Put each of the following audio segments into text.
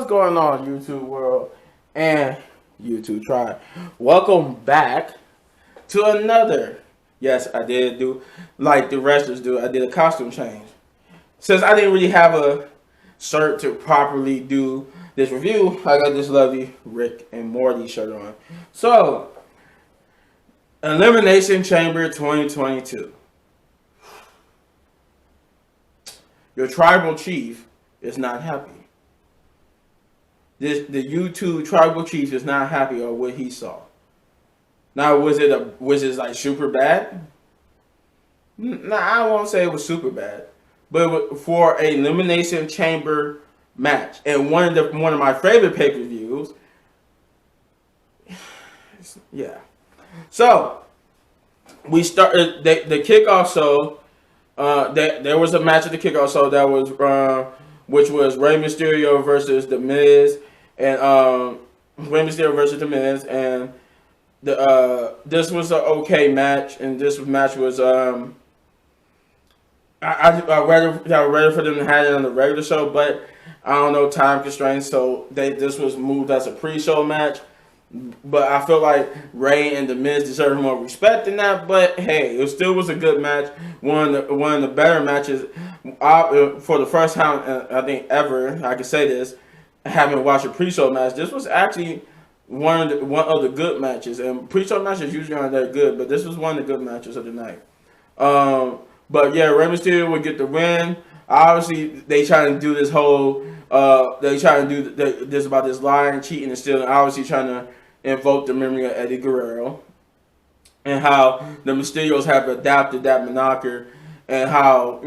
What's going on, YouTube world and YouTube tribe? Welcome back to another. Yes, I did do like the wrestlers do. I did a costume change since I didn't really have a shirt to properly do this review. I got this lovely Rick and Morty shirt on. So, Elimination Chamber 2022. Your tribal chief is not happy. The YouTube tribal chief is not happy on what he saw. Now, was it like super bad? Nah, I won't say it was super bad, but for an Elimination Chamber match and one of my favorite pay-per-views, yeah. So we started the kickoff show. There was a match at the kickoff show that was which was Rey Mysterio versus The Miz, and Rey Mysterio versus The Miz, and this was an okay match, and this match was I rather for them to have it on the regular show, but I don't know, time constraints, so this was moved as a pre-show match. But I feel like Rey and The Miz deserve more respect than that. But hey, it still was a good match. One of the better matches for the first time I think ever. I can say this, having watched a pre-show match. This was actually one of the good matches. And pre-show matches usually aren't that good, but this was one of the good matches of the night. But yeah, Rey Mysterio would get the win. Obviously, they trying to do this whole. They trying to do this about this lying, cheating, and stealing. Obviously, trying to invoke the memory of Eddie Guerrero, and how the Mysterios have adapted that moniker, and how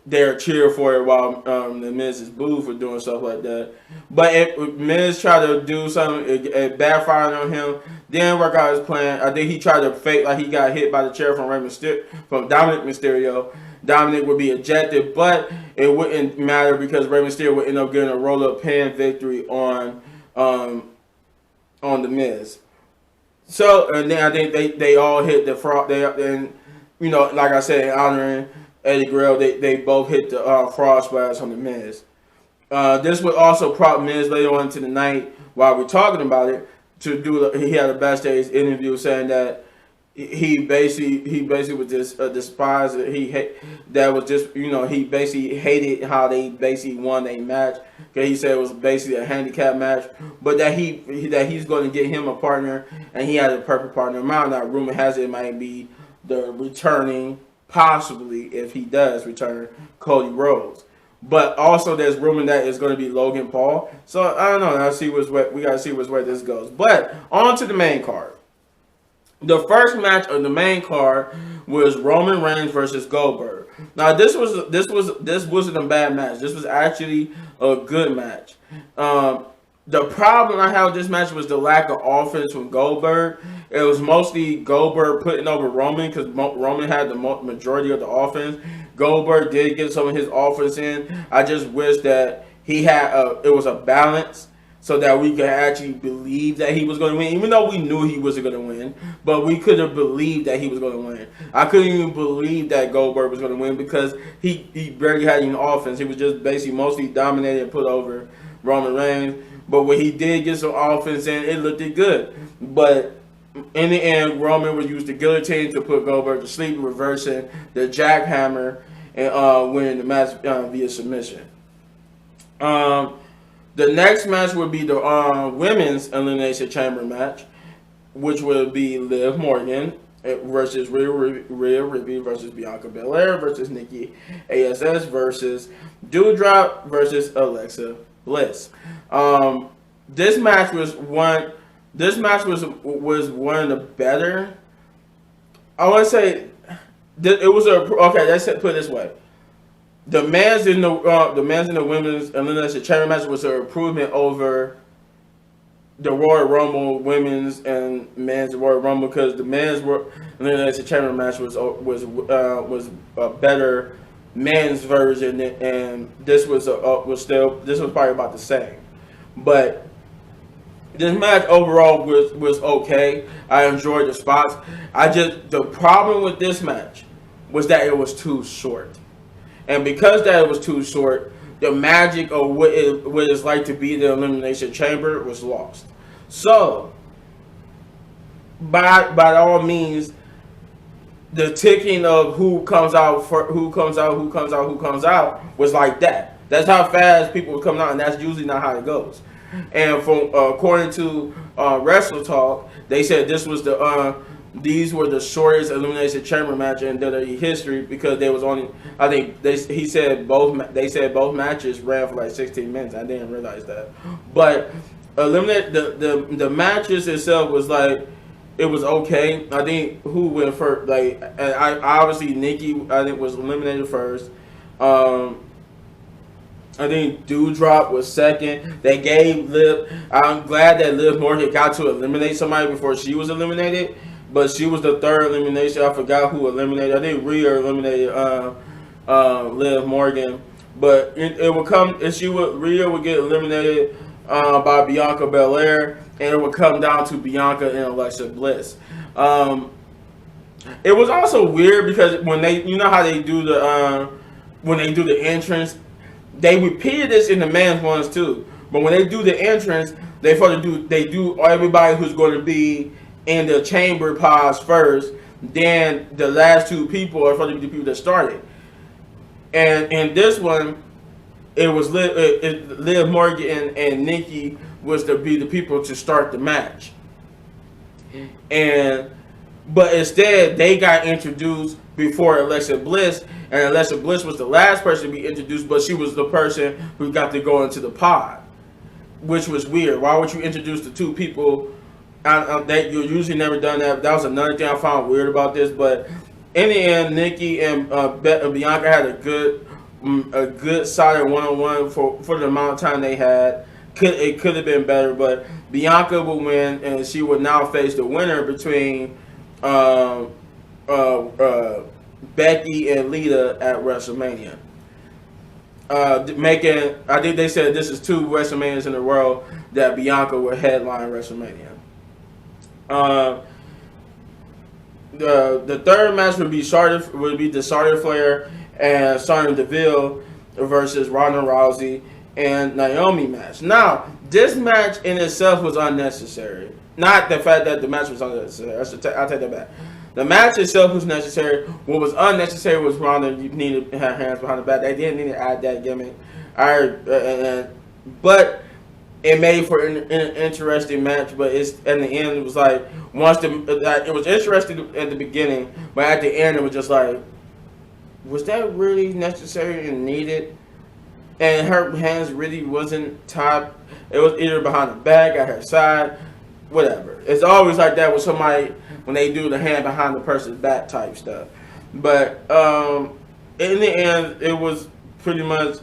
they're cheering for it while the Miz is booed for doing stuff like that. But Miz tried to do something, it backfired on him. Didn't work out his plan. I think he tried to fake like he got hit by the chair from Dominic Mysterio. Dominic would be ejected, but it wouldn't matter because Rey Mysterio would end up getting a roll-up pin victory on The Miz. So, and then I think they all hit the frog. Like I said, honoring Eddie Guerrero, they both hit the frog splash on The Miz. This would also prompt Miz later on into the night while we're talking about it to do. He had a backstage interview saying that he basically was just a despiser. He basically hated how they basically won a match. Because he said it was basically a handicap match, but that he's going to get him a partner, and he had a perfect partner. Now, rumor has it might be the returning, possibly if he does return, Cody Rhodes. But also there's rumor that it's going to be Logan Paul. So I don't know. We got to see which way this goes. But on to the main card. The first match of the main card was Roman Reigns versus Goldberg. Now this wasn't a bad match. This was actually a good match. The problem I had with this match was the lack of offense from Goldberg. It was mostly Goldberg putting over Roman because Roman had the majority of the offense. Goldberg did get some of his offense in. I just wish that he had it was a balance, so that we could actually believe that he was going to win. Even though we knew he wasn't going to win, but we could have believed that he was going to win. I couldn't even believe that Goldberg was going to win because he barely had any offense. He was just basically mostly dominated and put over Roman Reigns. But when he did get some offense in, it looked good. But in the end, Roman would use the guillotine to put Goldberg to sleep, reversing the jackhammer and winning the match via submission. The next match would be the women's Elimination Chamber match, which would be Liv Morgan versus Rhea Ripley versus Bianca Belair versus Nikki ASS versus Doudrop versus Alexa Bliss. This match was one of the better. I want to say it was okay. Let's put it this way. The men's and the women's Elimination Chamber match was an improvement over the Royal Rumble women's and men's Royal Rumble because the men's Elimination Chamber match was a better men's version, and this was probably about the same. But this match overall was okay. I enjoyed the spots. The problem with this match was that it was too short. And because that it was too short, the magic of what it's like to be the Elimination Chamber was lost. So, by all means, the ticking of who comes out was like that. That's how fast people were coming out, and that's usually not how it goes. And from according to Wrestle Talk, they said these were the shortest Elimination Chamber match in WWE history because there was only, I think they said both matches ran for like 16 minutes. I didn't realize that, but the matches itself was like, it was okay. I think who went first? Like, I obviously Nikki, I think, was eliminated first. I think Doudrop was second. They gave Liv. I'm glad that Liv Morgan got to eliminate somebody before she was eliminated, but she was the third elimination. I forgot who eliminated. I think Rhea eliminated Liv Morgan, but it would come. Rhea would get eliminated by Bianca Belair, and it would come down to Bianca and Alexa Bliss. It was also weird because when they, you know how they do the entrance, they repeated this in the men's ones too. But when they do the entrance, they do everybody who's going to be in the chamber pods first. Then the last two people are supposed to be the people that started. And in this one, it was Liv Morgan and Nikki was to be the people to start the match. But instead, they got introduced before Alexa Bliss, and Alexa Bliss was the last person to be introduced, but she was the person who got to go into the pod, which was weird. Why would you introduce the two people that you usually never done that? That was another thing I found weird about this, but in the end, Nikki and Bianca had a good solid one-on-one for the amount of time they had. It could have been better, but Bianca would win, and she would now face the winner between Becky and Lita at WrestleMania. I think they said this is 2 WrestleManias in a row that Bianca would headline WrestleMania. The third match would be the Charlotte Flair and Sonya Deville versus Ronda Rousey and Naomi match. Now, this match in itself was unnecessary. Not the fact that the match was unnecessary. I'll take that back. The match itself was necessary. What was unnecessary was Ronda needed her hands behind the back. They didn't need to add that gimmick. But it made for an interesting match. But in the end, it was like it was interesting at the beginning, but at the end, it was just like, was that really necessary and needed? And her hands really wasn't tied. It was either behind the back, at her side, whatever. It's always like that with somebody when they do the hand behind the person's back type stuff. But in the end, it was pretty much,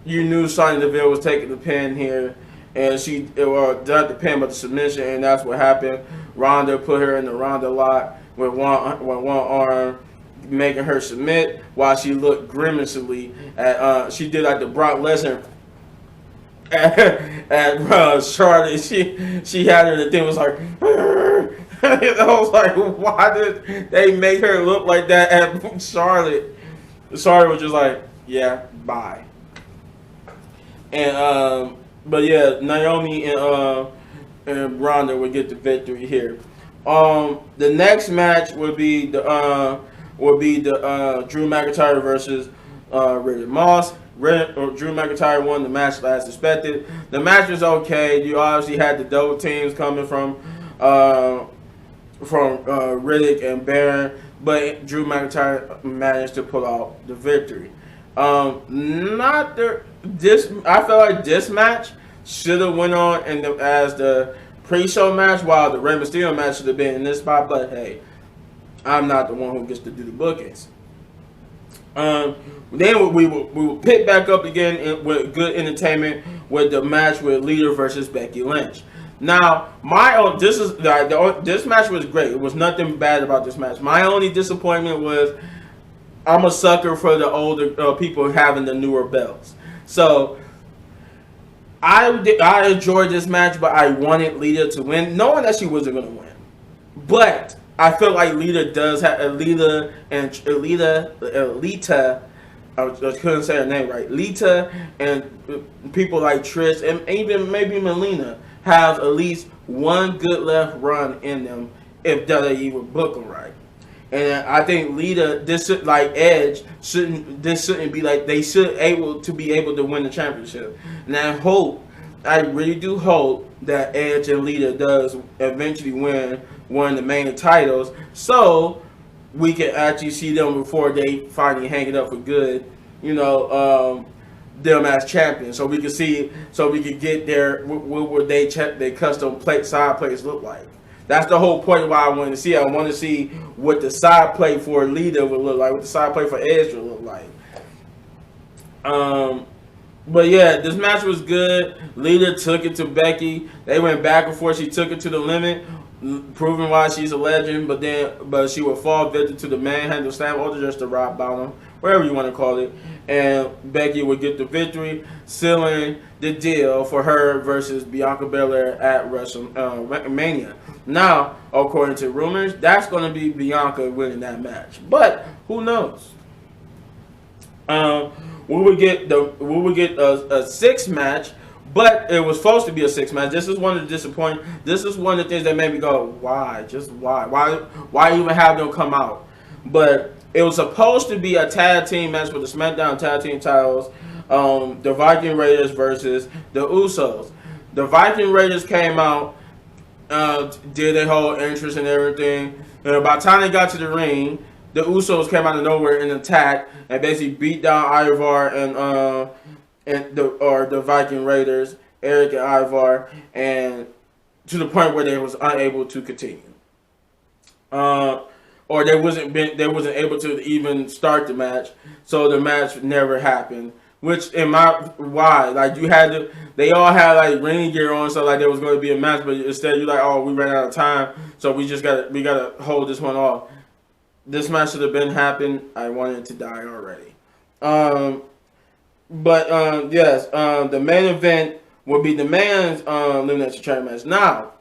you knew Sonya Deville was taking the pin here, and she not the pin but the submission, and that's what happened. Ronda put her in the Ronda lock with one arm, making her submit while she looked grimacingly at she did like the Brock Lesnar at Charlotte. She had her, the thing was like I was like, why did they make her look like that at Charlotte? Charlotte was just like, yeah, bye. And but yeah, Naomi and Ronda would get the victory here. The next match would be the Drew McIntyre versus Riddick Moss. Drew McIntyre won the match as expected. The match was okay. You obviously had the double teams coming from Riddick and Baron, but Drew McIntyre managed to pull out the victory. I felt like this match should have went on as the pre-show match, while the Rey Mysterio match should have been in this spot. But hey, I'm not the one who gets to do the bookings. Then we will pick back up again with good entertainment with the match with Lita versus Becky Lynch. Now, this match was great. It was nothing bad about this match. My only disappointment was I'm a sucker for the older people having the newer belts. So I enjoyed this match, but I wanted Lita to win, knowing that she wasn't going to win. But I feel like Lita I couldn't say her name right. Lita and people like Trish and even maybe Melina have at least one good left run in them if WWE would book them right. And I think Lita, like Edge, shouldn't be like they should be able to win the championship. And I really do hope that Edge and Lita does eventually win one of the main titles, so we can actually see them before they finally hang it up for good. Them as champions, so we can get their what would they custom side plates look like. That's the whole point of why I want to see. I want to see what the side plate for Lita would look like, what the side plate for Edge would look like. But yeah, this match was good. Lita took it to Becky. They went back and forth. She took it to the limit, proving why she's a legend. But she would fall victim to the manhandle slam or just the rock bottom, whatever you want to call it. And Becky would get the victory, sealing the deal for her versus Bianca Belair at WrestleMania. Now, according to rumors, that's going to be Bianca winning that match. But who knows? We would get a 6 match, but it was supposed to be a 6 match. This is one of the disappointing. This is one of the things that made me go, why? Just why? Why even have them come out? But it was supposed to be a tag team match for the SmackDown tag team titles. The Viking Raiders versus the Usos. The Viking Raiders came out, did their whole entrance and everything. And by the time they got to the ring, the Usos came out of nowhere and attacked and basically beat down Ivar and the Viking Raiders, Eric and Ivar, and to the point where they was unable to continue. Or they wasn't able to even start the match, so the match never happened. Which they all had like ring gear on, so like there was going to be a match, but instead you're like, oh, we ran out of time, so we gotta hold this one off. This match should have been happened. I wanted it to die already. Yes, the main event will be the men's Elimination Chamber match. Now,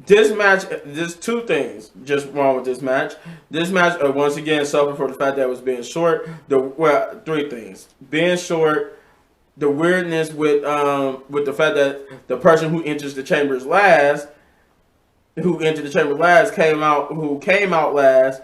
this match, there's 2 things just wrong with this match. This match, once again, suffered for the fact that it was being short. 3 things: being short, the weirdness with the fact that the person who enters the chamber last came out last.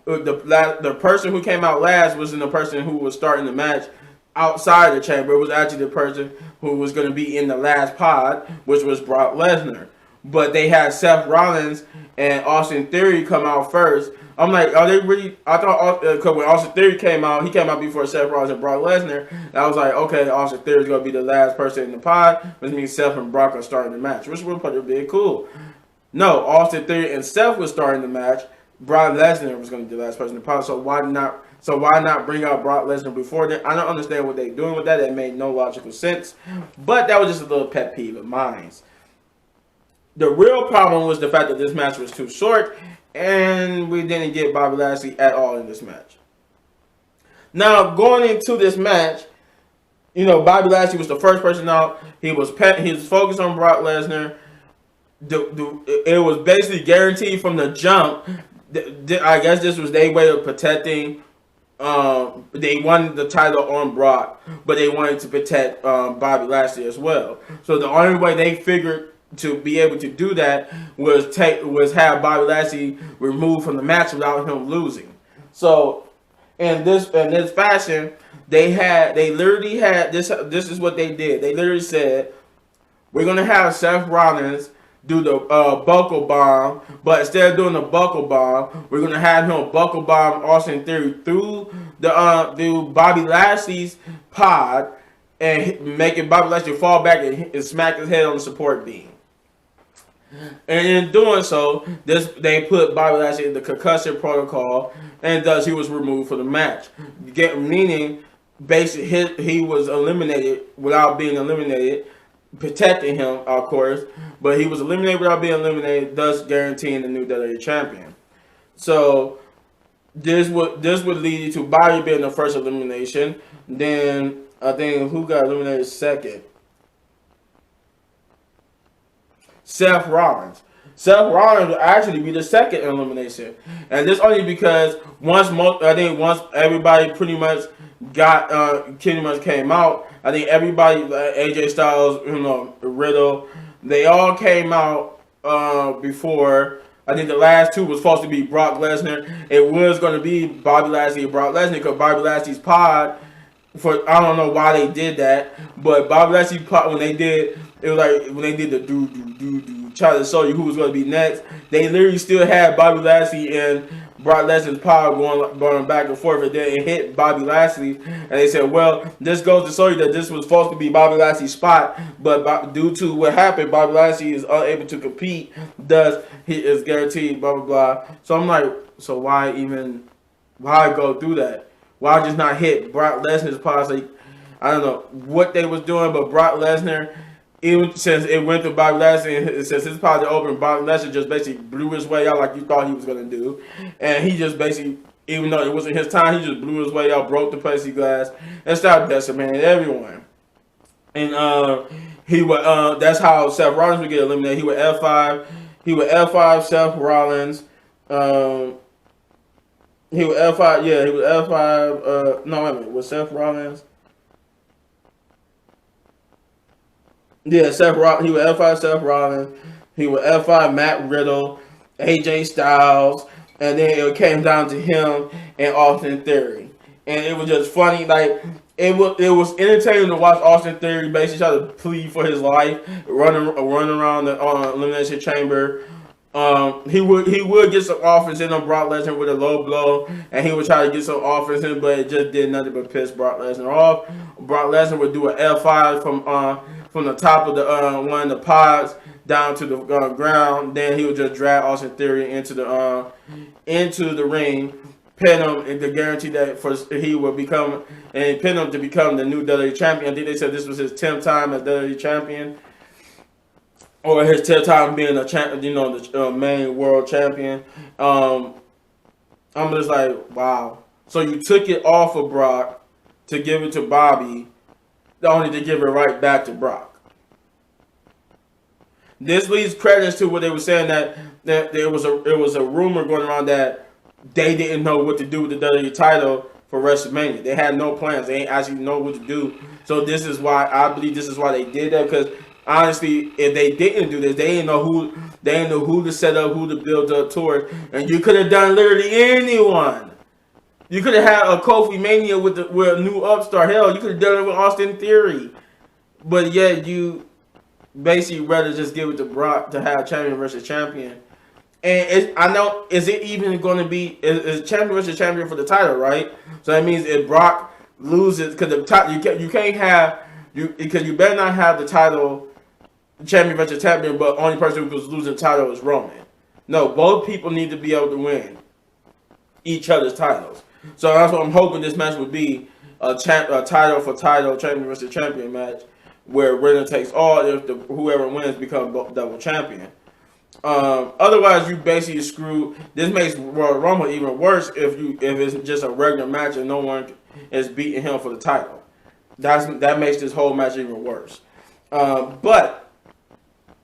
The person who came out last wasn't the person who was starting the match outside the chamber. It was actually the person who was going to be in the last pod, which was Brock Lesnar. But they had Seth Rollins and Austin Theory come out first. I'm like, are they really? I thought because when Austin Theory came out, he came out before Seth Rollins and Brock Lesnar. And I was like, okay, Austin Theory is going to be the last person in the pod, which means Seth and Brock are starting the match, which would probably be cool. No, Austin Theory and Seth was starting the match. Brock Lesnar was going to be the last person in the pod. So why not bring out Brock Lesnar before then? I don't understand what they're doing with that. It made no logical sense. But that was just a little pet peeve of mine. The real problem was the fact that this match was too short, and we didn't get Bobby Lashley at all in this match. Now, going into this match, Bobby Lashley was the first person out. He was focused on Brock Lesnar. It was basically guaranteed from the jump. I guess this was their way of protecting. They wanted the title on Brock, but they wanted to protect Bobby Lashley as well. So the only way they figured to be able to do that was have Bobby Lashley removed from the match without him losing. So in this fashion, they literally had this. This is what they did. They literally said, "We're gonna have Seth Rollins do the buckle bomb, but instead of doing the buckle bomb, we're gonna have him buckle bomb Austin Theory through Bobby Lashley's pod and making Bobby Lashley fall back and smack his head on the support beam." And in doing so, they put Bobby Lashley in the concussion protocol, and thus he was removed from the match. Meaning, basically, he was eliminated without being eliminated, protecting him, of course, but he was eliminated without being eliminated, thus guaranteeing the new WWE champion. So this would lead to Bobby being the first elimination. Then I think who got eliminated second? Seth Rollins. Seth Rollins will actually be the second elimination, and this only because once everybody pretty much got Kenny much came out. I think everybody, AJ Styles, Riddle, they all came out before. I think the last two was supposed to be Brock Lesnar. It was going to be Bobby Lashley and Brock Lesnar because Bobby Lashley's pod. I don't know why they did that, but Bobby Lashley's pod, when they did, it was like when they did the do try to show you who was going to be next. They literally still had Bobby Lashley and Brock Lesnar's pod going back and forth, and then it hit Bobby Lashley, and they said, well, this goes to show you that this was supposed to be Bobby Lashley's spot, but due to what happened, Bobby Lashley is unable to compete, thus he is guaranteed, blah, blah, blah. So I'm like, so why go through that? Why just not hit Brock Lesnar's pod? Like, I don't know what they was doing, but Brock Lesnar, even since it went to Bobby Lashley, since his pod opened, Bobby Lashley just basically blew his way out like you thought he was going to do. And he just basically, even though it wasn't his time, he just blew his way out, broke the plexiglass, and started decimating everyone. And that's how Seth Rollins would get eliminated. He would F5 Seth Rollins. He would F5, yeah, he would F5, no, wait a minute, was Seth Rollins? Yeah, he would F5 Seth Rollins. He would F5 Matt Riddle, AJ Styles, and then it came down to him and Austin Theory. And it was just funny, like, it was entertaining to watch Austin Theory basically try to plead for his life, running around the Elimination Chamber. He would get some offense in on Brock Lesnar with a low blow, and he would try to get some offense in, but it just did nothing but piss Brock Lesnar off. Brock Lesnar would do an F5 from the top of the one of the pods down to the ground. Then he would just drag Austin Theory into the ring, pin him, and to guarantee that he would become, and pin him to become the new WWE champion. I think they said this was his 10th time as WWE champion, or his 10th time being a champion, the main world champion. I'm just like, wow. So you took it off of Brock to give it to Bobby, only to give it right back to Brock. This leads credence to what they were saying that there was a rumor going around that they didn't know what to do with the WWE title for WrestleMania. They had no plans. They ain't actually know what to do. So this is why I believe this is why they did that, because honestly, if they didn't do this, they didn't know who to set up, who to build up towards, and you could have done literally anyone. You could have had a Kofi Mania with a new upstart. Hell, you could have done it with Austin Theory, but yet you basically rather just give it to Brock to have champion versus champion. And I know, is it even going to be is champion versus champion for the title, right? So that means if Brock loses, because you can't have because you better not have the title champion versus champion, but only person who was losing the title is Roman. No, both people need to be able to win each other's titles. So that's what I'm hoping this match would be, a title for title, champion versus champion match, where winner takes all. If whoever wins becomes double champion. Otherwise, you basically screw. This makes Royal Rumble even worse if it's just a regular match and no one is beating him for the title. That makes this whole match even worse. But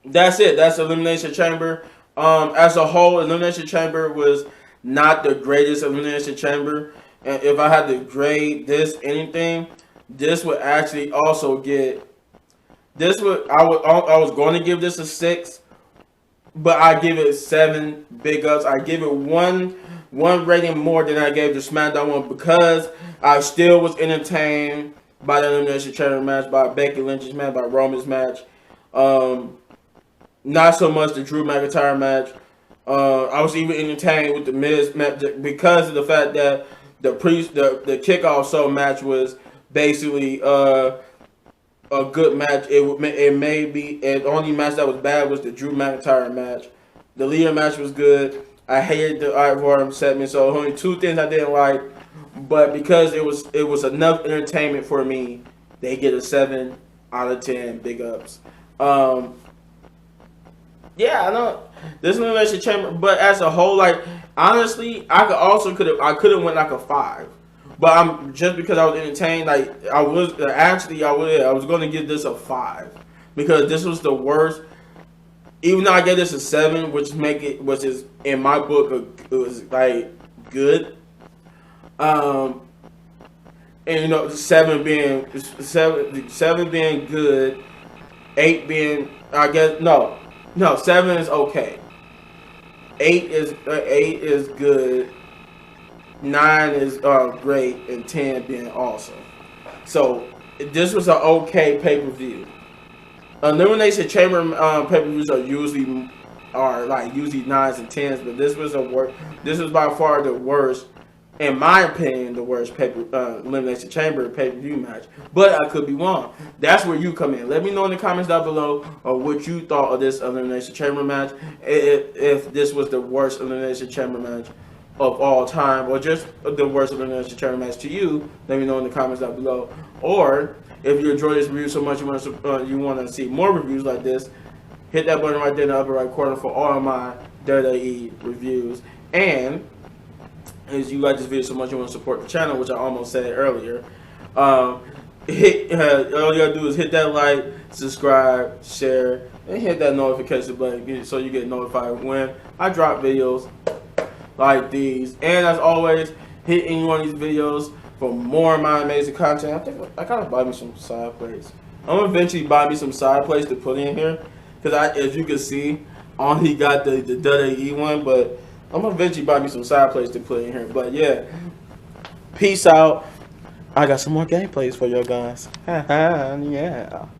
that's it. That's Elimination Chamber. As a whole, Elimination Chamber was not the greatest Elimination Chamber. And if I had to grade this anything, this would actually also get. I was going to give this a 6, but I give it 7 big ups. I give it one rating more than I gave the SmackDown one, because I still was entertained by the Elimination Chamber match, by Becky Lynch's match, by Roman's match. Not so much the Drew McIntyre match. I was even entertained with the Miz match because of the fact that the kickoff show match was basically a good match. It may be, the only match that was bad was the Drew McIntyre match. The Lita match was good. I hated the Ivar segment, so only 2 things I didn't like. But because it was enough entertainment for me, they get a 7 out of 10. Big ups. Yeah, I know this Elimination Chamber, but as a whole, like, honestly, I could have went like a 5, but I'm just because I was entertained. Like, I was going to give this a 5 because this was the worst. Even though I gave this a 7, which is in my book it was like good. And you know, seven being good, 8 being, I guess, no, 7 is okay. 8 is good. 9 is great, and 10 being awesome. So this was an okay pay-per-view. Elimination Chamber pay-per-views are usually usually 9s and 10s, but this was This was by far the worst, in my opinion, the worst Elimination Chamber pay-per-view match. But I could be wrong. That's where you come in. Let me know in the comments down below what you thought of this Elimination Chamber match. If this was the worst Elimination Chamber match of all time, or just the worst Elimination Chamber match to you, let me know in the comments down below. Or if you enjoyed this review so much you want to see more reviews like this, hit that button right there in the upper right corner for all of my WWE reviews. And as you like this video so much you want to support the channel, which I almost said earlier, all you gotta do is hit that like, subscribe, share, and hit that notification button so you get notified when I drop videos like these. And as always, hit any one of these videos for more of my amazing content. I think I gotta buy me some side plates. I'm gonna eventually buy me some side plates to put in here, because as you can see, I only got the WWE one, but I'm gonna eventually buy me some side plates to put in here. But yeah, peace out. I got some more gameplays for you guys. Yeah.